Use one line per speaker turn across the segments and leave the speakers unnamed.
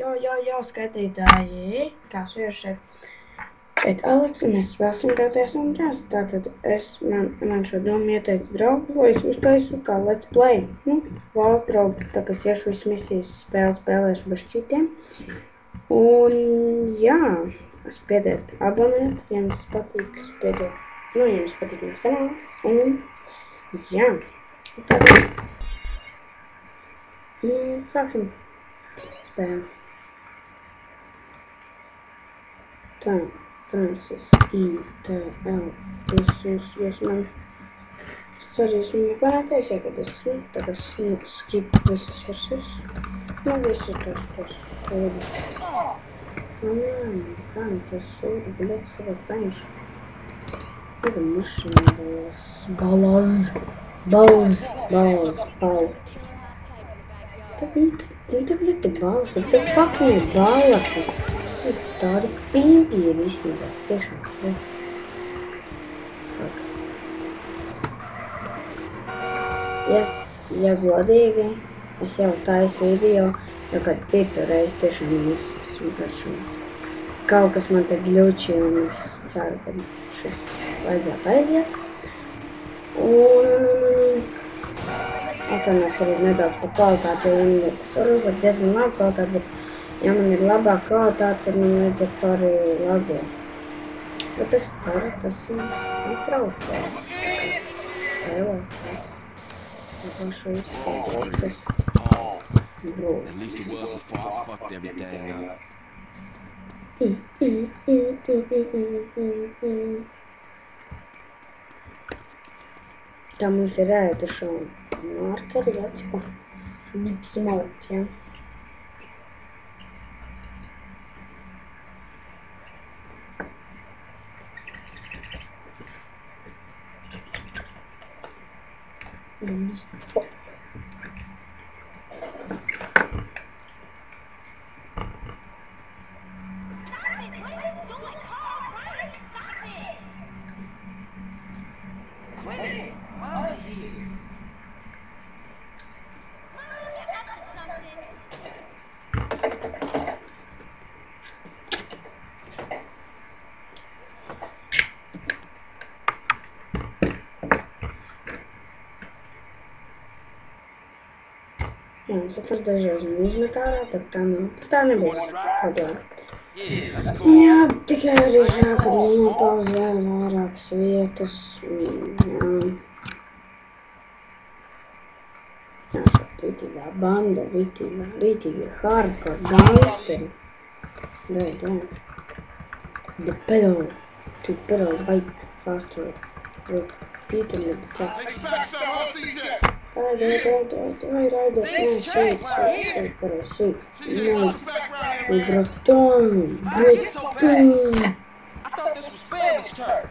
Jā, skaitītāji, kā sviež šeit Aleks, un mēs spēlēsim Doties un Drās. Tātad man šo domu ieteica draugu, lai es uztaisu kā let's play. Valsts draugu, tā kā es iešu visu misijas spēlēšu bez čitiem. Un jā, spiediet abonēt, ja jums patīk, spiediet, ja jums patīk mans kanāls. Un jā, tātad sāksim spēli. Tā, Francis, I-T-L, jūs man, es ceru, jūs man nepanāties, ja kad es, tad es skip visas versijas. Visu tos šūdi. Kā tas šūdi, блядь, savā penšu. Kāda mašīna balaz, palti. Tad, блядь, tu balasi, tad fucking balasi. Tādi pīnti ir īstenībā, tiešām, fuck. Ja godīgi, es jau taisu video, jau kad 5. reizi tiešām es vienkārši kaut kas man te gļuči, un es ceru, ka šis vajadzētu aiziet. Un atvainojos arī nedaudz par kvalitāti, es varu uzlikt diezgan labu kvalitāti, bet ja man ir labāka kvalitāte, tad man vajadzētu arī labu. Bet es ceru, tas jums netraucēs spēlēt. Pašu izspēlēsies.
At least it was before I fucked everything up.
Tā mums ir ēdušo markeri, jācipa. Big smoke, jā. Jā, es atvaru dažreiz un izmet ārā, bet tā nebija problēma. Jā, tikai arī žēl, kad nopauzē vairākas vietas. Jā, šeit ritīgā banda, ritīga hardcore gangsteri. Dai. The pedal bike faster. Repeat and attack. Raidiet, šeit, pareizi, Breton.
I thought this was Family's turn.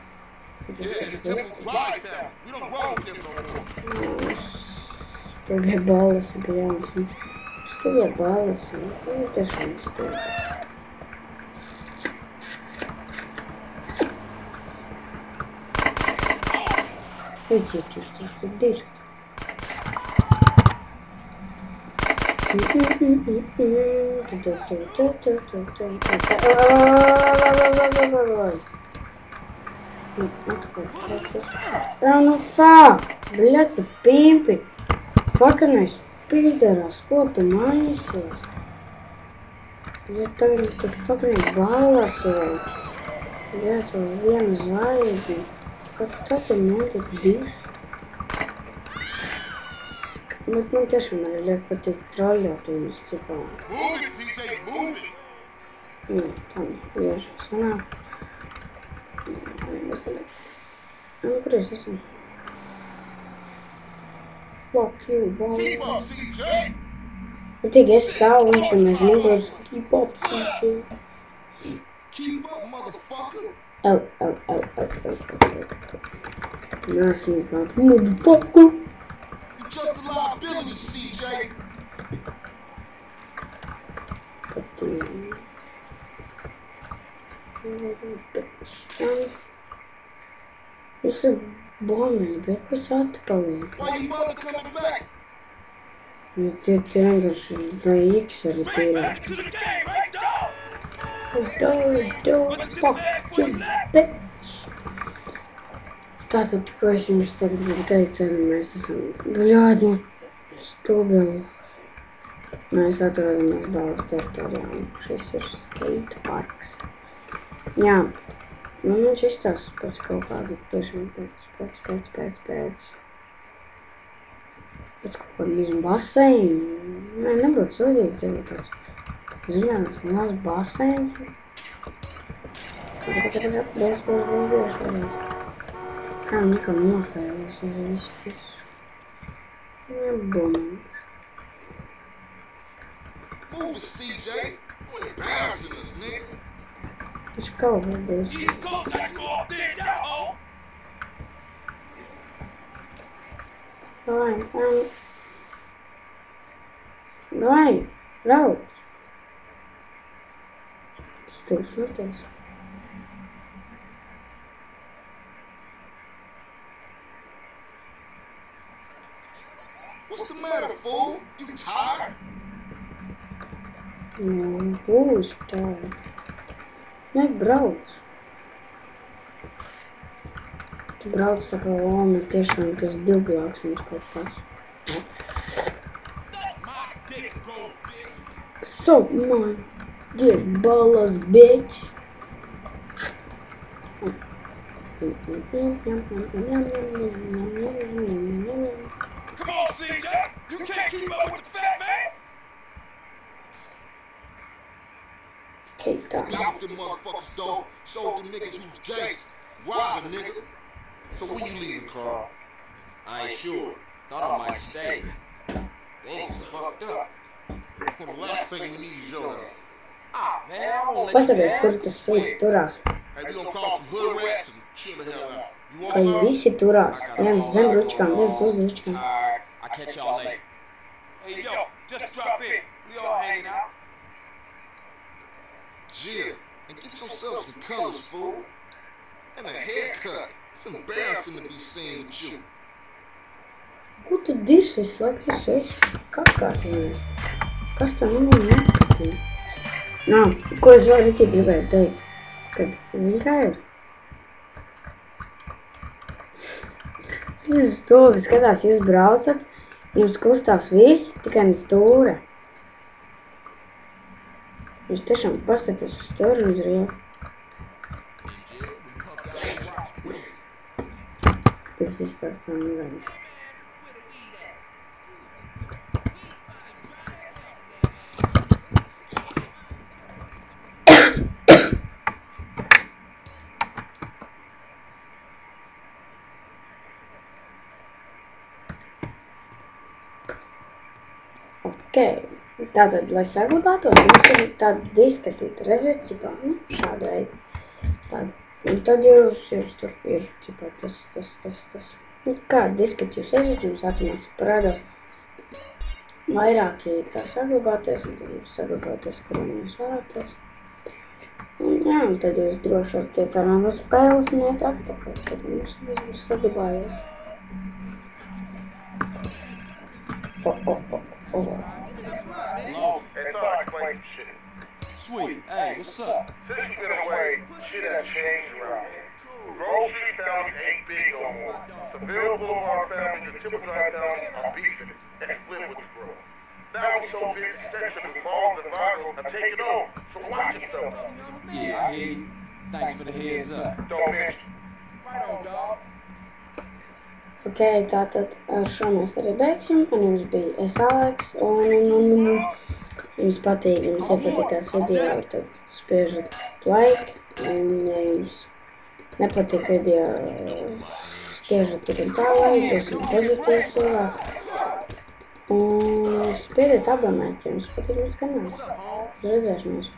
Tagad balles ir jānesmu. Tagad balles ir tiešām stūri. Redziet, jūs tur tur dirbt. Ну fuck, блядь, tu pimpi. Fuckinais pīderās, ko tu maisies? Ja tagad tu fuckinais balās jau. Ja tu vienu zvaigzni. Kad tad tu notiek divs? Bet man tiešām arī liek patīk troļļot viņus cipā. Tā bieži sanāk. Kur es esmu? Fuck you, balls. Bet tik es stāvu viņš un mēs muguras keep up, CJ. L. Nesmu kādu motherfucker.
Just a liability, CJ.
Visu bombi, bet kurš atpaliek?
Why your mother coming back?
Tie vienkārši no X arī tīrāk. Fuck you, bitch! Tātad, ko es jums tagad gribu teikt, tad mēs esam bļādi stubili. Mēs atrodamies balas teritorijā, un šis ir skate parks. Jā, nu viņš izstāsta pēc kaut kādu, tiešām pēc kaut kādu visu baseinu. Nē, nebūtu sūdīgi, tagad tāds zināms, mazs baseins. Bez. Kā nikam nofēlis, ja viss. Nebumams.
Move it, CJ. You embarrassing us, nigga.
Viņš kaut kā būs. Давай, brauc. Tas tev sūties.
What's the matter, fool? You tired?
Būs tā. Nē, brauc. Tu brauc saka, man tiešām tas divglāks mums kaut kas. Suck my dick ballas, bitch.
Come on, CJ. You can't keep up with the fat man.
Okay, tā.
Got them motherfuckers, though. Showed them niggas who's gangsta. Rob a nigga. So when you leaving, Carl?
I ain't sure. Thought I might stay. Things is fucked up.
Well, the last thing we need is your help.
Ah, man, I won't let
Paskaties, kur tas sīks turās.
Hey, we gonna call some hood rats and chill the hell out. You want
Vai
some?
visi turās. Viens zem ručkām, viens uz ručkām.
Tired. I'll catch y'all later.
Hey, yo, just drop in. We all hanging out.
Jill, and get yourself some colors, fool. And a haircut. It's embarrassing to be seen with you.
Ko tu dirsi visu laiku? Tas esi kakātinies. Kas tā nepatīk? Nā, ko es vēl rītī gribēju teikt? Kad, zini kā ir? Tas ir stūri, skatās, jūs braucat, jums kustās viss, tikai ne stūre. Jūs tiešām pastaties uz stūri un uz riepu. Tas izstāstā nevajag. Okay. Tātad, lai saglabātos, mums ir tāda diskatīta reizē, nu, šāda veida. Tāda. Un tad jūs tur ir, tas. Nu, kādu diskatu jūs esat, jums automātiski parādās vairāki kā saglabāties, un tad jūs saglabāties, kuram jūs vēlaties. Un jā, un tad jūs droši varat iet ārā no spēles un iet atpakaļ, tad mums viss būs saglabājies.
Hello?
Hey, thought I'd explain some shit.
Sweet. Hey, what's up?
Since you've been away, shit has changed around here. Grove Street families ain't big no more. Seville Boulevard families and Timbertime families are beefing and split with the Grove. Now we're so busy section with Balls and Vago are taking over, so watch yourself.
Yeah, I hear you. Thanks for the heads up.
Don't mention.
Right on, dog.
Ok, tātad ar šo mēs arī beigsim, un jums bija es Aleks, un jums patīk, jums iepatikās video, tad spiežat like, un ja jums nepatīk video, spiežat tikai tālāk, jūs esat pozitīvi cilvēki, un spiediet abonēt, ja jums patīk mans kanāls. Uz redzēšanos!